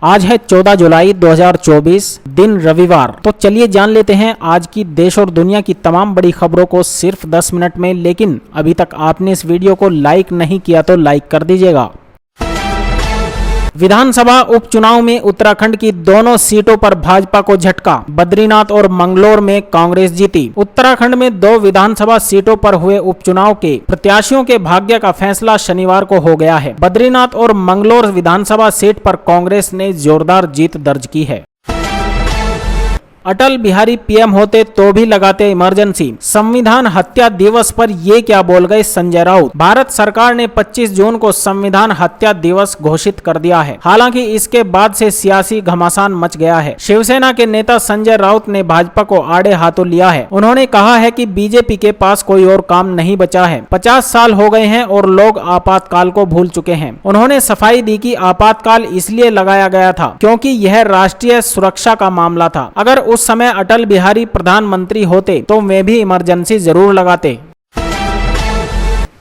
आज है 14 जुलाई 2024 दिन रविवार। तो चलिए जान लेते हैं आज की देश और दुनिया की तमाम बड़ी खबरों को सिर्फ 10 मिनट में। लेकिन अभी तक आपने इस वीडियो को लाइक नहीं किया तो लाइक कर दीजिएगा। विधानसभा उपचुनाव में उत्तराखंड की दोनों सीटों पर भाजपा को झटका। बद्रीनाथ और मंगलौर में कांग्रेस जीती। उत्तराखंड में 2 विधानसभा सीटों पर हुए उपचुनाव के प्रत्याशियों के भाग्य का फैसला शनिवार को हो गया है। बद्रीनाथ और मंगलौर विधानसभा सीट पर कांग्रेस ने जोरदार जीत दर्ज की है। अटल बिहारी पीएम होते तो भी लगाते इमरजेंसी। संविधान हत्या दिवस पर ये क्या बोल गए संजय राउत। भारत सरकार ने 25 जून को संविधान हत्या दिवस घोषित कर दिया है। हालांकि इसके बाद से सियासी घमासान मच गया है। शिवसेना के नेता संजय राउत ने भाजपा को आड़े हाथों लिया है। उन्होंने कहा है कि बीजेपी के पास कोई और काम नहीं बचा है। 50 साल हो गए हैं और लोग आपातकाल को भूल चुके हैं। उन्होंने सफाई दी कि आपातकाल इसलिए लगाया गया था क्योंकि यह राष्ट्रीय सुरक्षा का मामला था। अगर उस समय अटल बिहारी प्रधानमंत्री होते तो वे भी इमरजेंसी जरूर लगाते।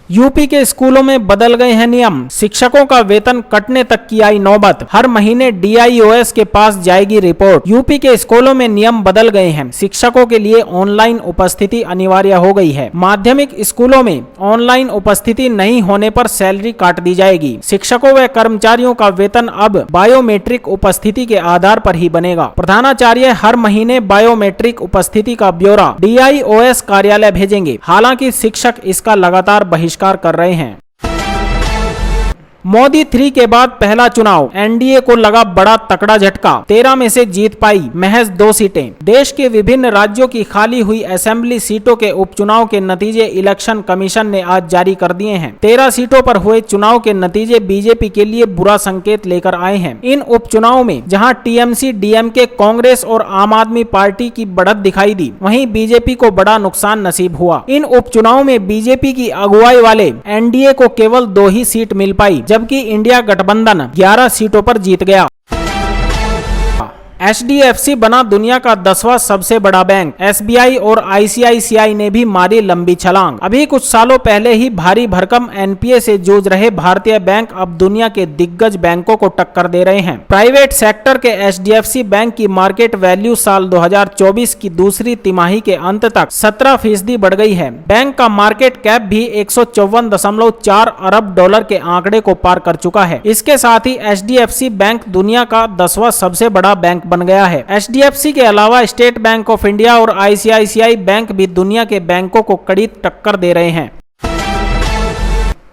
यूपी के स्कूलों में बदल गए हैं नियम। शिक्षकों का वेतन कटने तक की आई नौबत। हर महीने डीआईओएस के पास जाएगी रिपोर्ट। यूपी के स्कूलों में नियम बदल गए हैं। शिक्षकों के लिए ऑनलाइन उपस्थिति अनिवार्य हो गई है। माध्यमिक स्कूलों में ऑनलाइन उपस्थिति नहीं होने पर सैलरी काट दी जाएगी। शिक्षकों व कर्मचारियों का वेतन अब बायोमेट्रिक उपस्थिति के आधार पर ही बनेगा। प्रधानाचार्य हर महीने बायोमेट्रिक उपस्थिति का ब्यौरा डीआईओएस कार्यालय भेजेंगे। हालांकि शिक्षक इसका लगातार बहिष्कार कर रहे हैं। मोदी 3 के बाद पहला चुनाव। एनडीए को लगा बड़ा तकड़ा झटका। 13 में से जीत पाई महज 2 सीटें। देश के विभिन्न राज्यों की खाली हुई असेंबली सीटों के उपचुनाव के नतीजे इलेक्शन कमीशन ने आज जारी कर दिए हैं। 13 सीटों पर हुए चुनाव के नतीजे बीजेपी के लिए बुरा संकेत लेकर आए हैं। इन उपचुनाव में जहां टीएमसी, डीएमके, कांग्रेस और आम आदमी पार्टी की बढ़त दिखाई दी, वहीं बीजेपी को बड़ा नुकसान नसीब हुआ। इन उपचुनाव में बीजेपी की अगुवाई वाले एनडीए को केवल 2 ही सीट मिल पाई, जबकि इंडिया गठबंधन 11 सीटों पर जीत गया। एचडीएफसी बना दुनिया का 10वां सबसे बड़ा बैंक। एसबीआई और आईसीआईसीआई ने भी मारी लंबी छलांग। अभी कुछ सालों पहले ही भारी भरकम एनपीए से जूझ रहे भारतीय बैंक अब दुनिया के दिग्गज बैंकों को टक्कर दे रहे हैं। प्राइवेट सेक्टर के एचडीएफसी बैंक की मार्केट वैल्यू साल 2024 की दूसरी तिमाही के अंत तक 17% बढ़ गई है। बैंक का मार्केट कैप भी 154.4 अरब डॉलर के आंकड़े को पार कर चुका है। इसके साथ ही एचडीएफसी बैंक दुनिया का 10वां सबसे बड़ा बैंक बन गया है। एचडीएफसी के अलावा स्टेट बैंक ऑफ इंडिया और आईसीआईसीआई बैंक भी दुनिया के बैंकों को कड़ी टक्कर दे रहे हैं।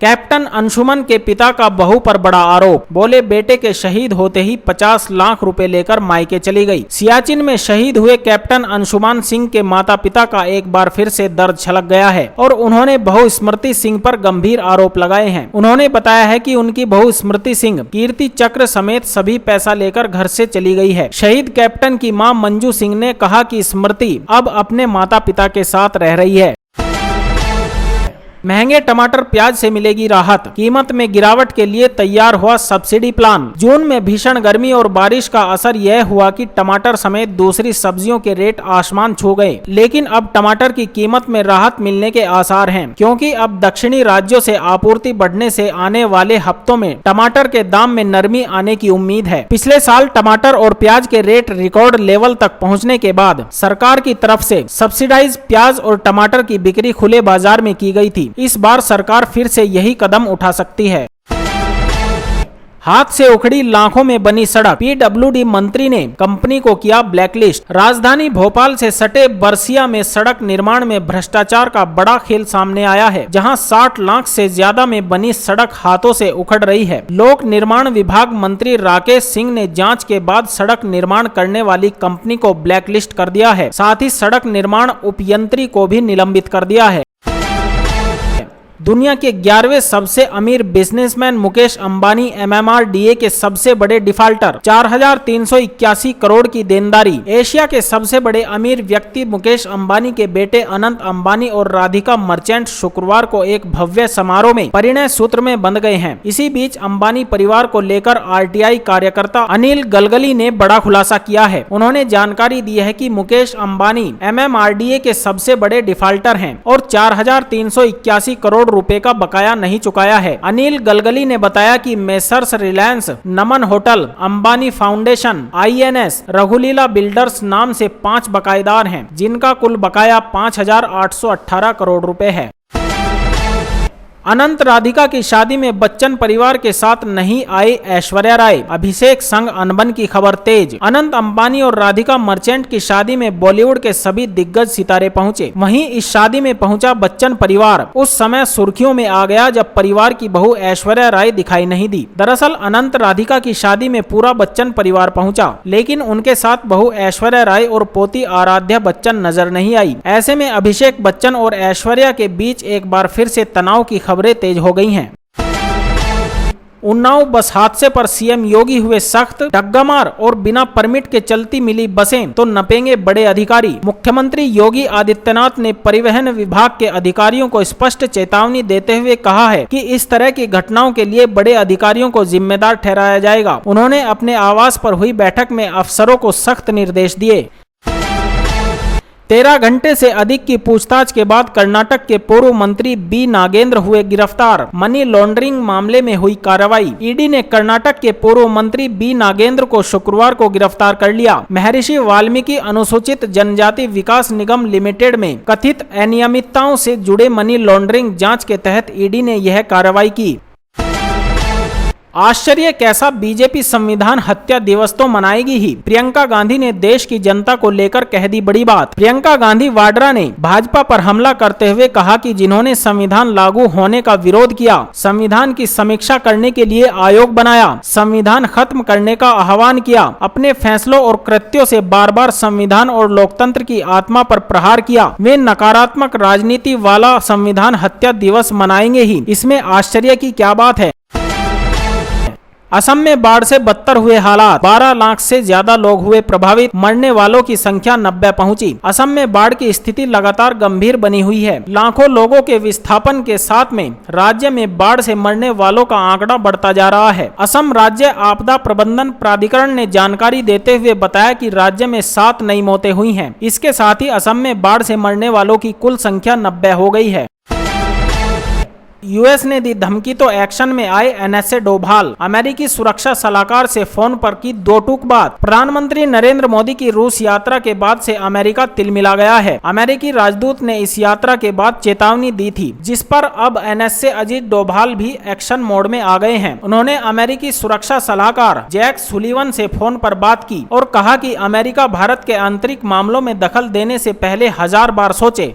कैप्टन अंशुमन के पिता का बहू पर बड़ा आरोप। बोले बेटे के शहीद होते ही 50 लाख रुपए लेकर मायके चली गई। सियाचिन में शहीद हुए कैप्टन अंशुमान सिंह के माता पिता का एक बार फिर से दर्द छलक गया है और उन्होंने बहू स्मृति सिंह पर गंभीर आरोप लगाए हैं। उन्होंने बताया है कि उनकी बहू स्मृति सिंह कीर्ति चक्र समेत सभी पैसा लेकर घर से चली गई है। शहीद कैप्टन की मां मंजू सिंह ने कहा कि स्मृति अब अपने माता पिता के साथ रह रही है। महंगे टमाटर प्याज से मिलेगी राहत। कीमत में गिरावट के लिए तैयार हुआ सब्सिडी प्लान। जून में भीषण गर्मी और बारिश का असर यह हुआ कि टमाटर समेत दूसरी सब्जियों के रेट आसमान छू गए। लेकिन अब टमाटर की कीमत में राहत मिलने के आसार हैं, क्योंकि अब दक्षिणी राज्यों से आपूर्ति बढ़ने से आने वाले हफ्तों में टमाटर के दाम में नरमी आने की उम्मीद है। पिछले साल टमाटर और प्याज के रेट रिकॉर्ड लेवल तक पहुँचने के बाद सरकार की तरफ से सब्सिडाइज प्याज और टमाटर की बिक्री खुले बाजार में की गई थी। इस बार सरकार फिर से यही कदम उठा सकती है। हाथ से उखड़ी लाखों में बनी सड़क। पीडब्ल्यूडी मंत्री ने कंपनी को किया ब्लैकलिस्ट। राजधानी भोपाल से सटे बरसिया में सड़क निर्माण में भ्रष्टाचार का बड़ा खेल सामने आया है, जहां 60 लाख से ज्यादा में बनी सड़क हाथों से उखड़ रही है। लोक निर्माण विभाग मंत्री राकेश सिंह ने जांच के बाद सड़क निर्माण करने वाली कंपनी को ब्लैकलिस्ट कर दिया है। साथ ही सड़क निर्माण उपयंत्री को भी निलंबित कर दिया है। दुनिया के 11वें सबसे अमीर बिजनेसमैन मुकेश अंबानी एमएमआरडीए के सबसे बड़े डिफाल्टर। 4,381 करोड़ की देनदारी। एशिया के सबसे बड़े अमीर व्यक्ति मुकेश अंबानी के बेटे अनंत अंबानी और राधिका मर्चेंट शुक्रवार को एक भव्य समारोह में परिणय सूत्र में बंध गए हैं। इसी बीच अंबानी परिवार को लेकर आरटीआई कार्यकर्ता अनिल गलगली ने बड़ा खुलासा किया है। उन्होंने जानकारी दी है कि मुकेश अंबानी एमएमआरडीए के सबसे बड़े डिफाल्टर हैं और 4,381 करोड़ करोड़ रुपए का बकाया नहीं चुकाया है। अनिल गलगली ने बताया कि Messrs Reliance, Naman hotel, Ambani foundation, INS, रघुलीला बिल्डर्स नाम से 5 बकायेदार हैं, जिनका कुल बकाया 5,818 करोड़ रुपए है। अनंत राधिका की शादी में बच्चन परिवार के साथ नहीं आए ऐश्वर्या राय, अभिषेक संग अनबन की खबर तेज। अनंत अंबानी और राधिका मर्चेंट की शादी में बॉलीवुड के सभी दिग्गज सितारे पहुंचे। वहीं इस शादी में पहुंचा बच्चन परिवार उस समय सुर्खियों में आ गया जब परिवार की बहू ऐश्वर्या राय दिखाई नहीं दी। दरअसल अनंत राधिका की शादी में पूरा बच्चन परिवार पहुंचा, लेकिन उनके साथ बहू ऐश्वर्या राय और पोती आराध्या बच्चन नजर नहीं आई। ऐसे में अभिषेक बच्चन और ऐश्वर्या के बीच एक बार फिर से तनाव की खबरें तेज हो गई हैं। उन्नाव बस हादसे पर सीएम योगी हुए सख्त, डग्गामार और बिना परमिट के चलती मिली बसें तो नपेंगे बड़े अधिकारी। मुख्यमंत्री योगी आदित्यनाथ ने परिवहन विभाग के अधिकारियों को स्पष्ट चेतावनी देते हुए कहा है कि इस तरह की घटनाओं के लिए बड़े अधिकारियों को जिम्मेदार ठहराया जाएगा। उन्होंने अपने आवास पर हुई बैठक में अफसरों को सख्त निर्देश दिए। 13 घंटे से अधिक की पूछताछ के बाद कर्नाटक के पूर्व मंत्री बी नागेंद्र हुए गिरफ्तार। मनी लॉन्ड्रिंग मामले में हुई कार्रवाई। ईडी ने कर्नाटक के पूर्व मंत्री बी नागेंद्र को शुक्रवार को गिरफ्तार कर लिया। महर्षि वाल्मीकि अनुसूचित जनजाति विकास निगम लिमिटेड में कथित अनियमितताओं से जुड़े मनी लॉन्ड्रिंग जांच के तहत ईडी ने यह कार्रवाई की। आश्चर्य कैसा, बीजेपी संविधान हत्या दिवस तो मनाएगी ही। प्रियंका गांधी ने देश की जनता को लेकर कह दी बड़ी बात। प्रियंका गांधी वाड्रा ने भाजपा पर हमला करते हुए कहा कि जिन्होंने संविधान लागू होने का विरोध किया, संविधान की समीक्षा करने के लिए आयोग बनाया, संविधान खत्म करने का आह्वान किया, अपने फैसलों और कृत्यों से बार बार संविधान और लोकतंत्र की आत्मा पर प्रहार किया, वे नकारात्मक राजनीति वाला संविधान हत्या दिवस मनाएंगे ही। इसमें आश्चर्य की क्या बात है। असम में बाढ़ से बदतर हुए हालात, 12 लाख से ज्यादा लोग हुए प्रभावित, मरने वालों की संख्या 90 पहुंची। असम में बाढ़ की स्थिति लगातार गंभीर बनी हुई है। लाखों लोगों के विस्थापन के साथ में राज्य में बाढ़ से मरने वालों का आंकड़ा बढ़ता जा रहा है। असम राज्य आपदा प्रबंधन प्राधिकरण ने जानकारी देते हुए बताया कि राज्य में 7 नई मौतें हुई हैं। इसके साथ ही असम में बाढ़ से मरने वालों की कुल संख्या 90 हो गई है। यूएस ने दी धमकी तो एक्शन में आए NSA डोभाल। अमेरिकी सुरक्षा सलाहकार से फोन पर की 2 टूक बात। प्रधानमंत्री नरेंद्र मोदी की रूस यात्रा के बाद से अमेरिका तिलमिला गया है। अमेरिकी राजदूत ने इस यात्रा के बाद चेतावनी दी थी, जिस पर अब NSA अजीत डोभाल भी एक्शन मोड में आ गए हैं। उन्होंने अमेरिकी सुरक्षा सलाहकार जैक सुलिवन से फोन पर बात की और कहा कि अमेरिका भारत के आंतरिक मामलों में दखल देने से पहले 1000 बार सोचे।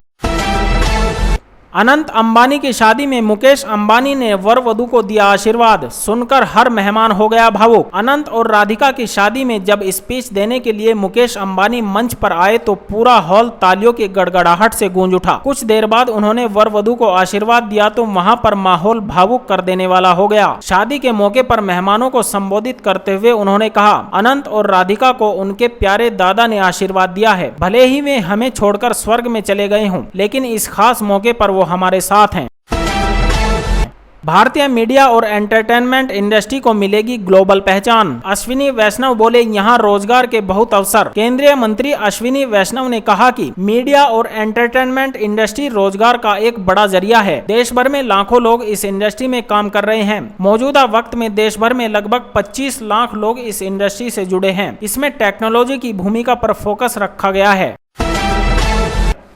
अनंत अंबानी की शादी में मुकेश अंबानी ने वर वधू को दिया आशीर्वाद, सुनकर हर मेहमान हो गया भावुक। अनंत और राधिका की शादी में जब स्पीच देने के लिए मुकेश अंबानी मंच पर आए तो पूरा हॉल तालियों की गड़गड़ाहट से गूंज उठा। कुछ देर बाद उन्होंने वर वधू को आशीर्वाद दिया तो वहां पर माहौल भावुक कर देने वाला हो गया। शादी के मौके पर मेहमानों को संबोधित करते हुए उन्होंने कहा, अनंत और राधिका को उनके प्यारे दादा ने आशीर्वाद दिया है। भले ही वे हमें छोड़कर स्वर्ग में चले गए हों, लेकिन इस खास मौके पर वो हमारे साथ हैं। भारतीय मीडिया और एंटरटेनमेंट इंडस्ट्री को मिलेगी ग्लोबल पहचान। अश्विनी वैष्णव बोले, यहाँ रोजगार के बहुत अवसर। केंद्रीय मंत्री अश्विनी वैष्णव ने कहा कि मीडिया और एंटरटेनमेंट इंडस्ट्री रोजगार का एक बड़ा जरिया है। देश भर में लाखों लोग इस इंडस्ट्री में काम कर रहे हैं। मौजूदा वक्त में देश भर में लगभग 25 लाख लोग इस इंडस्ट्री से जुड़े हैं। इसमें टेक्नोलॉजी की भूमिका पर फोकस रखा गया है।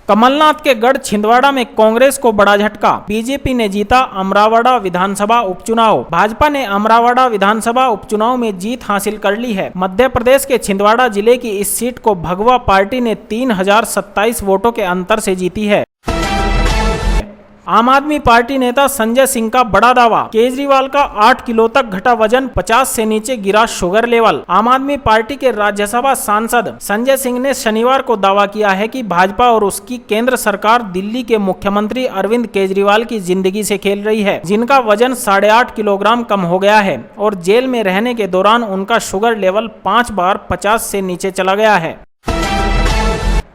कमलनाथ के गढ़ छिंदवाड़ा में कांग्रेस को बड़ा झटका। बीजेपी ने जीता अमरावाड़ा विधानसभा उपचुनाव। भाजपा ने अमरावाड़ा विधानसभा उपचुनाव में जीत हासिल कर ली है। मध्य प्रदेश के छिंदवाड़ा जिले की इस सीट को भगवा पार्टी ने 3027 वोटों के अंतर से जीती है। आम आदमी पार्टी नेता संजय सिंह का बड़ा दावा, केजरीवाल का 8 किलो तक घटा वजन, 50 से नीचे गिरा शुगर लेवल। आम आदमी पार्टी के राज्यसभा सांसद संजय सिंह ने शनिवार को दावा किया है कि भाजपा और उसकी केंद्र सरकार दिल्ली के मुख्यमंत्री अरविंद केजरीवाल की जिंदगी से खेल रही है, जिनका वजन 8.5 किलोग्राम कम हो गया है और जेल में रहने के दौरान उनका शुगर लेवल 5 बार 50 से नीचे चला गया है।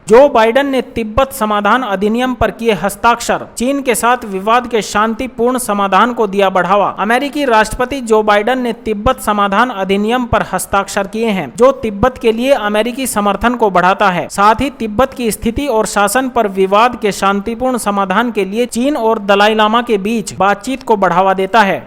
जो बाइडेन ने तिब्बत समाधान अधिनियम पर किए हस्ताक्षर, चीन के साथ विवाद के शांतिपूर्ण समाधान को दिया बढ़ावा। अमेरिकी राष्ट्रपति जो बाइडेन ने तिब्बत समाधान अधिनियम पर हस्ताक्षर किए हैं, जो तिब्बत के लिए अमेरिकी समर्थन को बढ़ाता है, साथ ही तिब्बत की स्थिति और शासन पर विवाद के शांतिपूर्ण समाधान के लिए चीन और दलाई लामा के बीच बातचीत को बढ़ावा देता है।